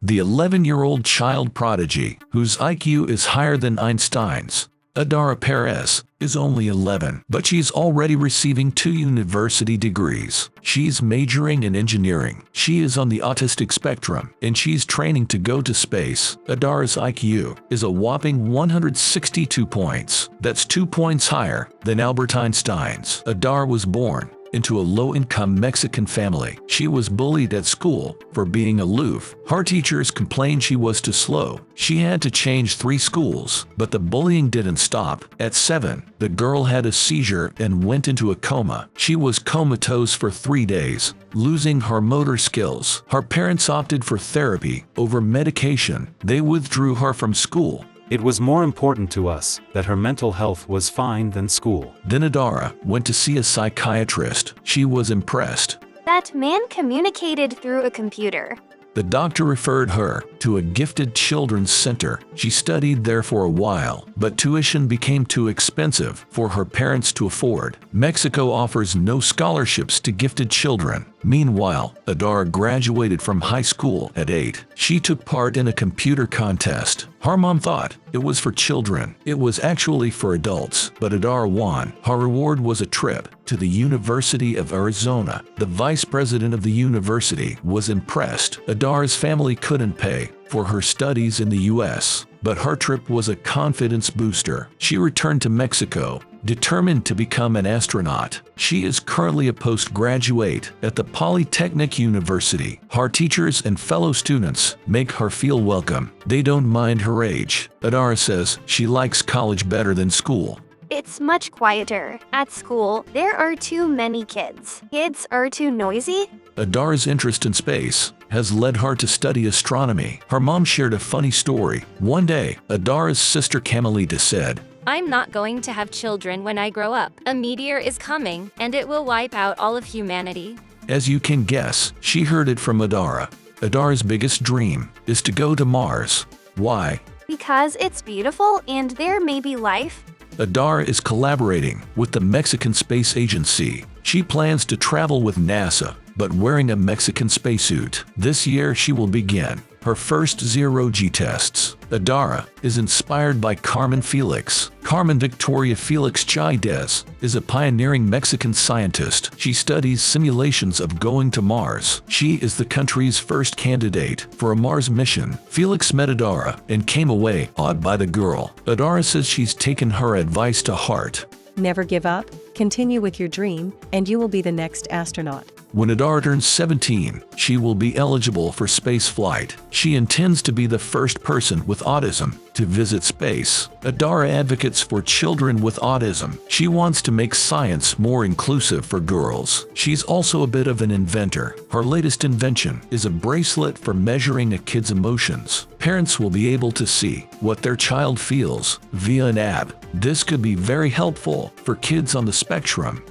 the 11-year-old child prodigy, whose IQ is higher than Einstein's. Adhara Pérez is only 11, but she's already receiving 2 university degrees. She's majoring in engineering. She is on the autistic spectrum, and she's training to go to space. Adhara's IQ is a whopping 162 points. That's 2 points higher than Albert Einstein's. Adhara was born into a low-income Mexican family. She was bullied at school for being aloof. Her teachers complained she was too slow. She had to change 3 schools, but the bullying didn't stop. At 7, the girl had a seizure and went into a coma. She was comatose for 3 days, losing her motor skills. Her parents opted for therapy over medication. They withdrew her from school. It was more important to us that her mental health was fine than school. Then Adhara went to see a psychiatrist. She was impressed. That man communicated through a computer. The doctor referred her to a gifted children's center. She studied there for a while, but tuition became too expensive for her parents to afford. Mexico offers no scholarships to gifted children. Meanwhile, Adhara graduated from high school at 8. She took part in a computer contest. Her mom thought it was for children. It was actually for adults, but Adhara won. Her reward was a trip to the University of Arizona. The vice president of the university was impressed. Adhara's family couldn't pay for her studies in the US, but her trip was a confidence booster. She returned to Mexico, determined to become an astronaut. She is currently a postgraduate at the Polytechnic University. Her teachers and fellow students make her feel welcome. They don't mind her age. Adhara says she likes college better than school. It's much quieter. At school, there are too many kids. Kids are too noisy. Adhara's interest in space has led her to study astronomy. Her mom shared a funny story. One day, Adhara's sister Camelita said, "I'm not going to have children when I grow up. A meteor is coming, and it will wipe out all of humanity." As you can guess, she heard it from Adhara. Adhara's biggest dream is to go to Mars. Why? Because it's beautiful and there may be life. Adhara is collaborating with the Mexican Space Agency. She plans to travel with NASA, but wearing a Mexican spacesuit. This year she will begin her first zero-G tests. Adhara is inspired by Carmen Felix. Carmen Victoria Felix Chaidez is a pioneering Mexican scientist. She studies simulations of going to Mars. She is the country's first candidate for a Mars mission. Felix met Adhara and came away awed by the girl. Adhara says she's taken her advice to heart. Never give up, continue with your dream, and you will be the next astronaut. When Adhara turns 17, she will be eligible for space flight. She intends to be the first person with autism to visit space. Adhara advocates for children with autism. She wants to make science more inclusive for girls. She's also a bit of an inventor. Her latest invention is a bracelet for measuring a kid's emotions. Parents will be able to see what their child feels via an app. This could be very helpful for kids on the spectrum.